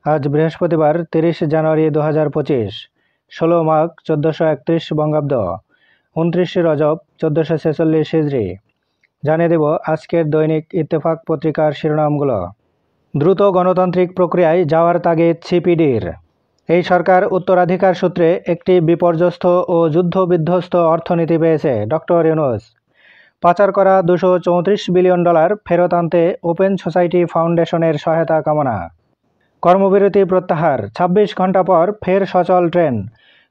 আজ বৃহস্পতিবার 30 জানুয়ারি 2025, 16 মাঘ 1431 বঙ্গাব্দ, 29 রজব 1446 হিজরি। জানিয়ে দেব আজকের দৈনিক ইত্তেফাক পত্রিকার শিরোনামগুলো। দ্রুত গণতান্ত্রিক প্রক্রিয়ায় যাওয়ার তাগিদ সিপিডির। এই সরকার উত্তরাধিকার সূত্রে একটি বিপর্যস্ত ও যুদ্ধবিধ্বস্ত অর্থনীতি পেয়েছে। ডক্টর ইউনূস। পাচার করা $234 বিলিয়ন ফেরত আনতে ওপেন সোসাইটি ফাউন্ডেশনের সহায়তা কামনা। কর্মবিরতি প্রত্যাহার, 26 ঘন্টা পর ফের সচল ট্রেন।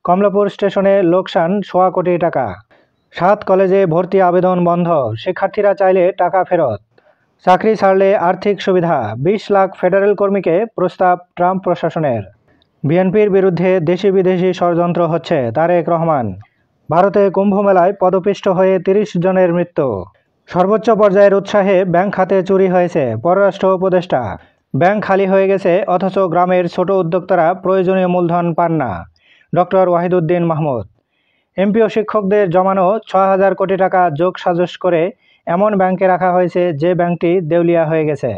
কমলাপুর স্টেশনে লোকসান $1.25 কোটি। 7 কলেজে ভর্তি আবেদন বন্ধ, শিক্ষার্থীরা চাইলে টাকা ফেরত। চাকরি ছাড়লে আর্থিক সুবিধা, 20 লাখ ফেডারেল কর্মীকে প্রস্তাব ট্রাম্প প্রশাসনের। বিএনপির বিরুদ্ধে দেশি বিদেশি ষড়যন্ত্র হচ্ছে, তারেক রহমান। ভারতে কুম্ভমেলায় পদপিষ্ট হয়ে 30 জনের মৃত্যু। সর্বোচ্চ পর্যায়ের উৎসাহে ব্যাংক খাতে চুরি হয়েছে, পররাষ্ট্র উপদেষ্টা। ব্যাংক খালি হয়ে গেছে অথচ গ্রামের ছোট উদ্যোক্তারা প্রয়োজনীয় মূলধন পান না। ডক্টর ওয়াহিদুদ্দিন মাহমুদ। এমপি ও শিক্ষকদের জমানো 6,000 কোটি টাকা যোগসাজশ করে এমন ব্যাংকে রাখা হয়েছে যে ব্যাংকটি দেউলিয়া হয়ে গেছে।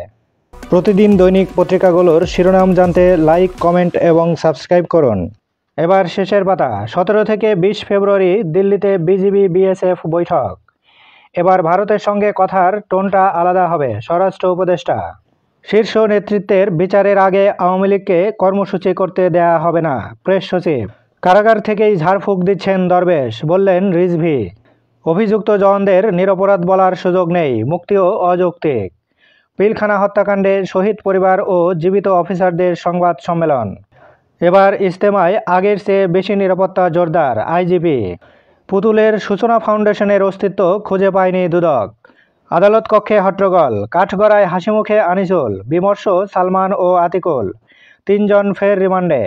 প্রতিদিন দৈনিক পত্রিকাগুলোর শিরোনাম জানতে লাইক, কমেন্ট এবং সাবস্ক্রাইব করুন। এবার শেষের পাতা। 17 থেকে 20 ফেব্রুয়ারি দিল্লিতে বিজিবি বিএসএফ বৈঠক। এবার ভারতের সঙ্গে কথার টোনটা আলাদা হবে, স্বরাষ্ট্র উপদেষ্টা। শীর্ষ নেতৃত্বের বিচারের আগে আওয়ামী লীগকে কর্মসূচি করতে দেয়া হবে না, প্রেস সচিব। কারাগার থেকেই ঝাড়ফুঁক দিচ্ছেন দরবেশ, বললেন রিজভী। অভিযুক্ত জওয়ানদের নিরপরাধ বলার সুযোগ নেই, মুক্তিও অযৌক্তিক। পিলখানা হত্যাকাণ্ডে শহীদ পরিবার ও জীবিত অফিসারদের সংবাদ সম্মেলন। এবার ইজতেমায় আগের চেয়ে বেশি নিরাপত্তা জোরদার, আইজিপি। পুতুলের সূচনা ফাউন্ডেশনের অস্তিত্ব খুঁজে পায়নি দুদক। আদালত কক্ষে হট্টগোল, কাঠগড়ায় হাসিমুখে আনিসুল, বিমর্ষ সালমান ও আতিকুল। 3 জন ফের রিমান্ডে।